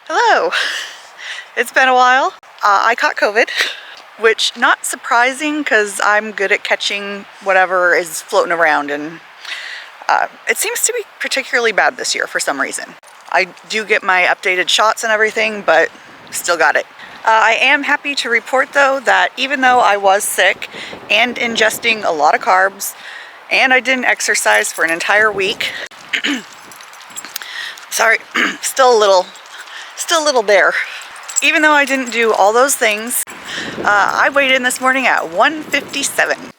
Hello! It's been a while. I caught COVID, which not surprising because I'm good at catching whatever is floating around, and it seems to be particularly bad this year for some reason. I do get my updated shots and everything, but still got it. I am happy to report though that even though I was sick and ingesting a lot of carbs, and I didn't exercise for an entire week, sorry, still a little there. Even though I didn't do all those things, I weighed in this morning at 157.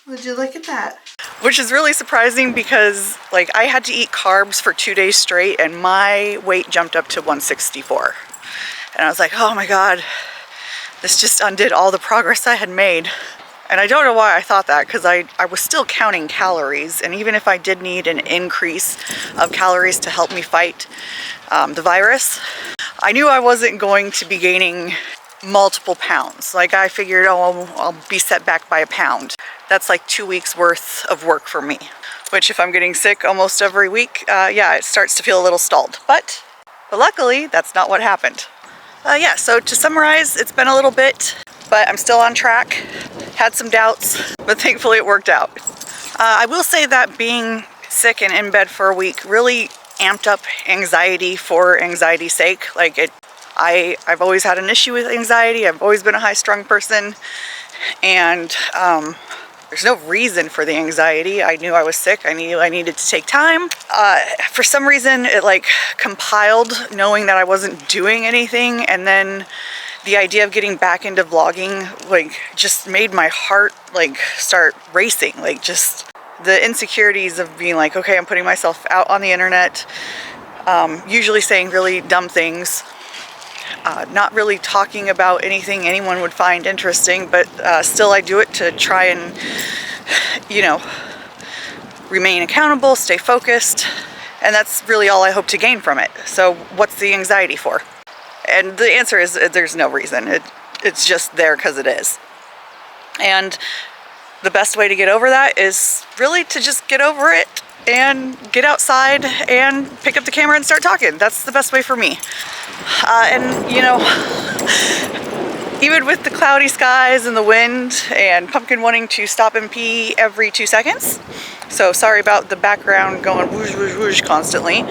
Would you look at that? Which is really surprising because like I had to eat carbs for 2 days straight and my weight jumped up to 164. And I was like, oh my God, this just undid all the progress I had made. And I don't know why I thought that, because I was still counting calories, and even if I did need an increase of calories to help me fight the virus, I knew I wasn't going to be gaining multiple pounds. Like I figured, oh, I'll be set back by a pound. That's like 2 weeks worth of work for me, which if I'm getting sick almost every week, yeah, it starts to feel a little stalled. But luckily, that's not what happened. Yeah, so to summarize, it's been a little bit, but I'm still on track. Had some doubts, but thankfully it worked out. I will say that being sick and in bed for a week really amped up anxiety for anxiety's sake. Like I've always had an issue with anxiety. I've always been a high-strung person, and there's no reason for the anxiety. I knew I was sick. I knew I needed to take time. For some reason, it like compiled knowing that I wasn't doing anything, and then the idea of getting back into vlogging like just made my heart like start racing. Like just the insecurities of being like, okay, I'm putting myself out on the internet, usually saying really dumb things, not really talking about anything anyone would find interesting, but still I do it to try and, you know, remain accountable, stay focused, and that's really all I hope to gain from it. So what's the anxiety for? And the answer is there's no reason. It's just there because it is. And the best way to get over that is really to just get over it and get outside and pick up the camera and start talking. That's the best way for me. And you know, even with the cloudy skies and the wind and Pumpkin wanting to stop and pee every 2 seconds, so sorry about the background going whoosh whoosh whoosh constantly,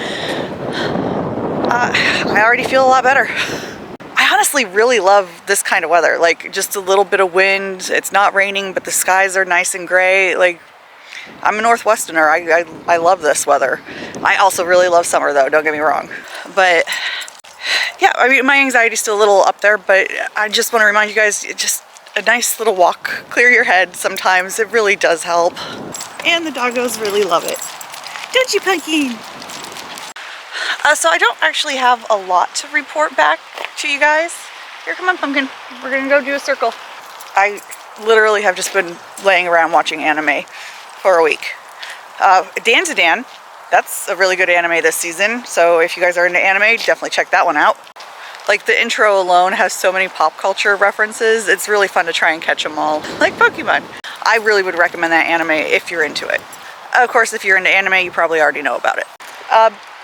I already feel a lot better. I honestly really love this kind of weather, like just a little bit of wind. It's not raining, but the skies are nice and gray. Like I'm a Northwesterner. I love this weather. I also really love summer though, don't get me wrong. But yeah, I mean, my anxiety's still a little up there, but I just want to remind you guys, just a nice little walk, clear your head sometimes. It really does help. And the doggos really love it. Don't you, Pumpkin? So I don't actually have a lot to report back to you guys. Here, come on, Pumpkin. We're gonna go do a circle. I literally have just been laying around watching anime for a week. Dandadan, that's a really good anime this season. So if you guys are into anime, definitely check that one out. Like the intro alone has so many pop culture references. It's really fun to try and catch them all. Like Pokemon. I really would recommend that anime if you're into it. Of course, if you're into anime, you probably already know about it.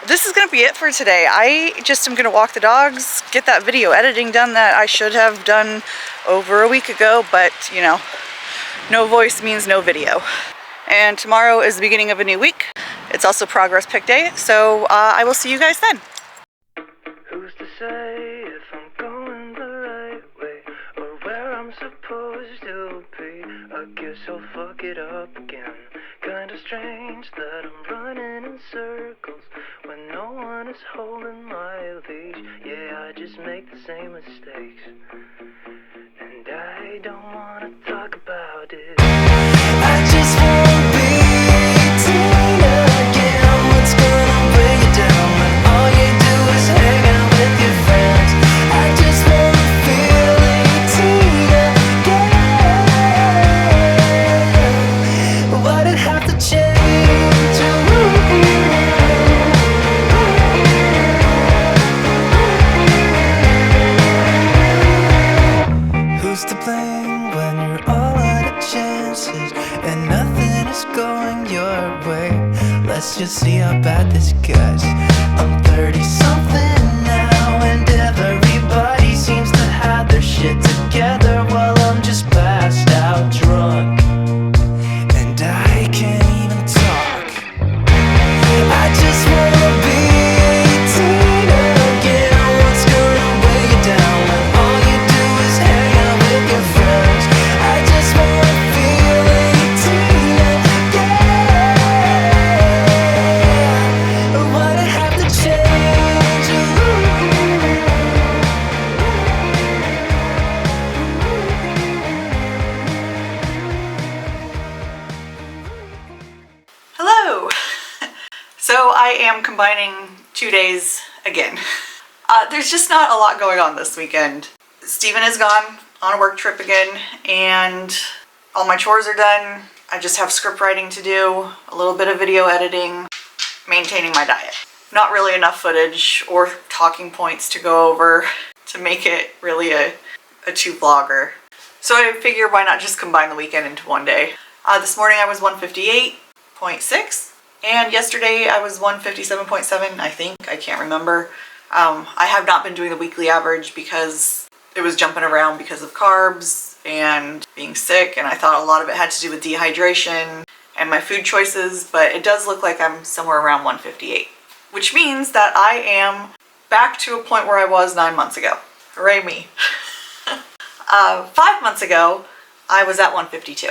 This is going to be it for today. I just am going to walk the dogs, get that video editing done that I should have done over a week ago, but you know, no voice means no video. And tomorrow is the beginning of a new week. It's also Progress Pick Day, so I will see you guys then. Who's to say if I'm going the right way or where I'm supposed to be? I guess I'll fuck it up again. Kinda strange that I'm running in circles when no one is holding my leash. Yeah, I just make the same mistakes, and I don't wanna talk about it. I just wanna be teen again. What's gonna bring you down when all you do is hang out with your friends? I just wanna feel 18 again. Why'd it have to change? Who's to blame when you're all out of change? let's just see how bad this gets. I'm 30 something now, and everybody seems to have their shit together while I'm just passed out drunk, and I can't even talk. I just wanna be 18 again. What's gonna weigh you down when all you do is hang out with your friends? I just wanna feel 18 again. Why'd I have to change? Hello! So I am combining 2 days again. There's just not a lot going on this weekend. Steven is gone on a work trip again, and all my chores are done. I just have script writing to do, a little bit of video editing, maintaining my diet. Not really enough footage or talking points to go over to make it really a two vlogger. So I figure why not just combine the weekend into one day. This morning I was 158.6. And yesterday I was 157.7, I think. I can't remember. I have not been doing the weekly average because it was jumping around because of carbs and being sick, and I thought a lot of it had to do with dehydration and my food choices, but it does look like I'm somewhere around 158, which means that I am back to a point where I was 9 months ago. Hooray me. 5 months ago, I was at 152.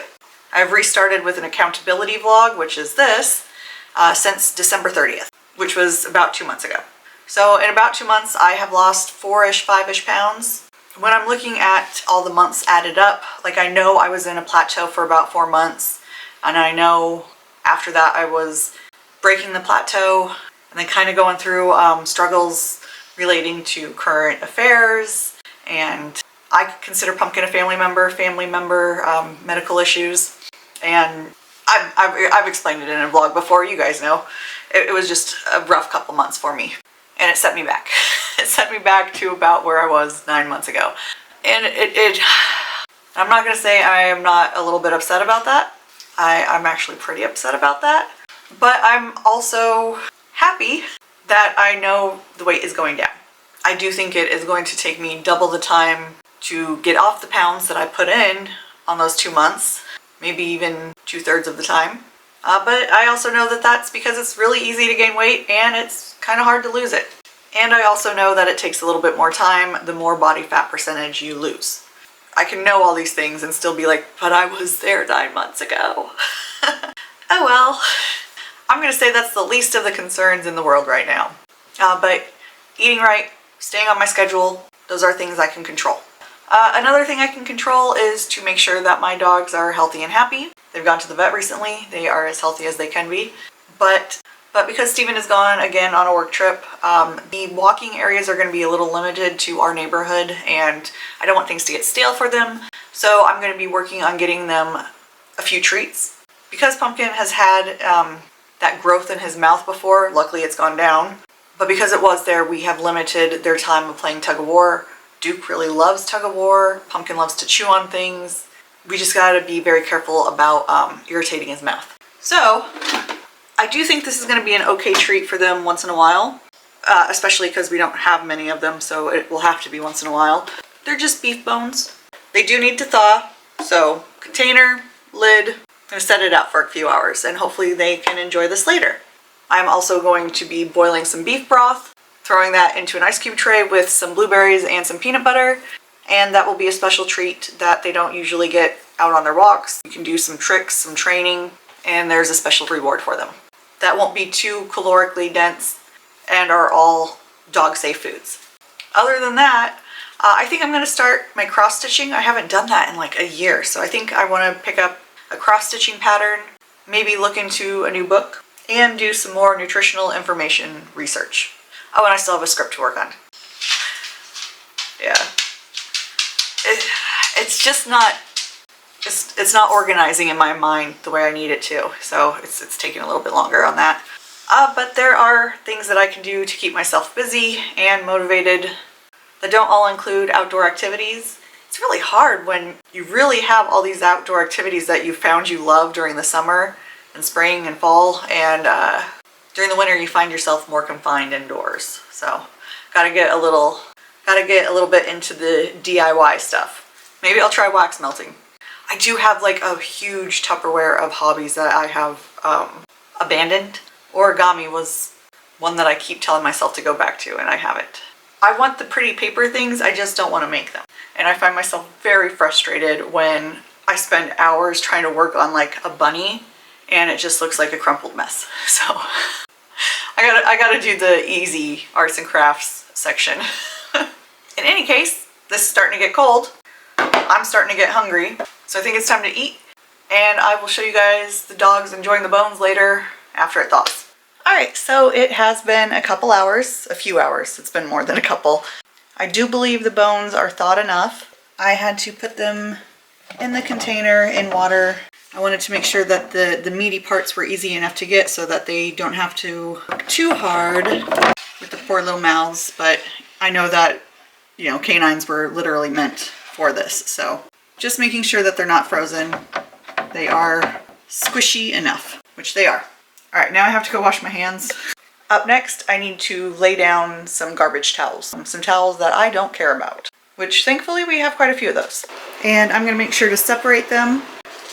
I've restarted with an accountability vlog, which is this, since December 30th, which was about 2 months ago. So in about 2 months, I have lost 4-ish, 5-ish pounds. When I'm looking at all the months added up, like I know I was in a plateau for about 4 months, and I know after that I was breaking the plateau and then kind of going through struggles relating to current affairs, and I consider Pumpkin a family member, medical issues, and I've explained it in a vlog before, you guys know. It was just a rough couple months for me, and it set me back. It set me back to about where I was 9 months ago. And I'm not gonna say I am not a little bit upset about that. I'm actually pretty upset about that. But I'm also happy that I know the weight is going down. I do think it is going to take me double the time to get off the pounds that I put in on those 2 months, maybe even 2/3 of the time. But I also know that that's because it's really easy to gain weight and it's kind of hard to lose it. And I also know that it takes a little bit more time the more body fat percentage you lose. I can know all these things and still be like, but I was there 9 months ago. Oh well. I'm gonna say that's the least of the concerns in the world right now. But eating right, staying on my schedule, those are things I can control. Another thing I can control is to make sure that my dogs are healthy and happy. They've gone to the vet recently. They are as healthy as they can be. But because Steven is gone again on a work trip, the walking areas are going to be a little limited to our neighborhood, and I don't want things to get stale for them. So I'm going to be working on getting them a few treats. Because Pumpkin has had that growth in his mouth before, luckily it's gone down. But because it was there, we have limited their time of playing tug of war. Duke really loves tug of war. Pumpkin loves to chew on things. We just gotta be very careful about irritating his mouth. So I do think this is gonna be an okay treat for them once in a while, especially because we don't have many of them, so it will have to be once in a while. They're just beef bones. They do need to thaw, so container, lid, I'm gonna set it out for a few hours and hopefully they can enjoy this later. I'm also going to be boiling some beef broth, throwing that into an ice cube tray with some blueberries and some peanut butter, and that will be a special treat that they don't usually get out on their walks. You can do some tricks, some training, and there's a special reward for them. That won't be too calorically dense and are all dog-safe foods. Other than that, I think I'm going to start my cross-stitching. I haven't done that in like a year, so I think I want to pick up a cross-stitching pattern, maybe look into a new book, and do some more nutritional information research. Oh, and I still have a script to work on. Yeah. It's just not, it's not organizing in my mind the way I need it to, so it's taking a little bit longer on that. But there are things that I can do to keep myself busy and motivated that don't all include outdoor activities. It's really hard when you really have all these outdoor activities that you found you love during the summer and spring and fall, and during the winter you find yourself more confined indoors. So gotta get a little bit into the DIY stuff. Maybe I'll try wax melting. I do have like a huge Tupperware of hobbies that I have abandoned. Origami was one that I keep telling myself to go back to, and I haven't. I want the pretty paper things, I just don't want to make them. And I find myself very frustrated when I spend hours trying to work on like a bunny and it just looks like a crumpled mess. So I gotta do the easy arts and crafts section. In any case, this is starting to get cold. I'm starting to get hungry. So I think it's time to eat. And I will show you guys the dogs enjoying the bones later after it thaws. Alright, so it has been a couple hours, a few hours. It's been more than a couple. I do believe the bones are thawed enough. I had to put them in the container in water. I wanted to make sure that the meaty parts were easy enough to get so that they don't have to work too hard with the poor little mouths, but I know that, you know, canines were literally meant for this. So just making sure that they're not frozen. They are squishy enough, which they are. All right, now I have to go wash my hands. Up next, I need to lay down some garbage towels. Some towels that I don't care about, which thankfully we have quite a few of those. And I'm gonna make sure to separate them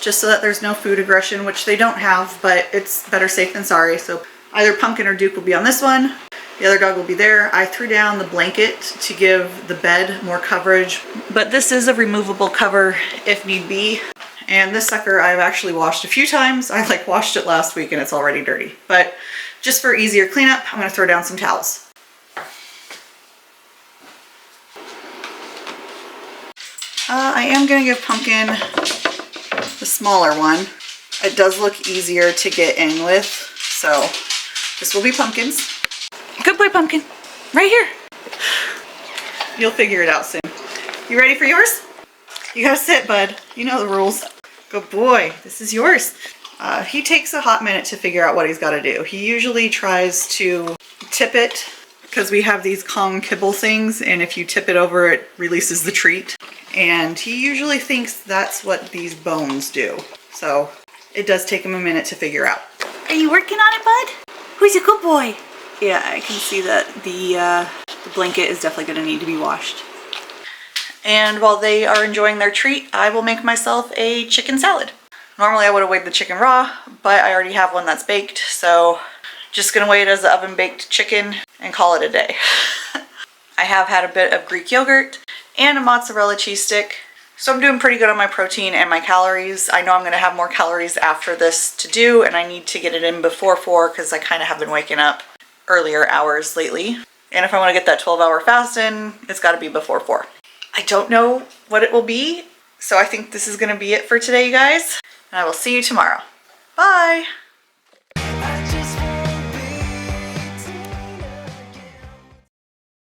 just so that there's no food aggression, which they don't have, but it's better safe than sorry. So either Pumpkin or Duke will be on this one. The other dog will be there. I threw down the blanket to give the bed more coverage, but this is a removable cover if need be. And this sucker I've actually washed a few times. I like washed it last week and it's already dirty. But just for easier cleanup, I'm gonna throw down some towels. I am gonna give Pumpkin the smaller one. It does look easier to get in with, so this will be Pumpkin's. Good boy, Pumpkin. Right here. You'll figure it out soon. You ready for yours? You gotta sit, bud. You know the rules. Good boy. This is yours. He takes a hot minute to figure out what he's got to do. He usually tries to tip it because we have these Kong kibble things, and if you tip it over, it releases the treat. And he usually thinks that's what these bones do. So it does take him a minute to figure out. Are you working on it, bud? Who's a good boy? Yeah, I can see that the blanket is definitely going to need to be washed. And while they are enjoying their treat, I will make myself a chicken salad. Normally I would have weighed the chicken raw, but I already have one that's baked, so just gonna weigh it as the oven baked chicken and call it a day. I have had a bit of Greek yogurt and a mozzarella cheese stick, so I'm doing pretty good on my protein and my calories. I know I'm gonna have more calories after this to do, and I need to get it in before 4 because I kind of have been waking up earlier hours lately. And if I want to get that 12-hour fast in, it's got to be before 4. I don't know what it will be, so I think this is going to be it for today, you guys. And I will see you tomorrow. Bye!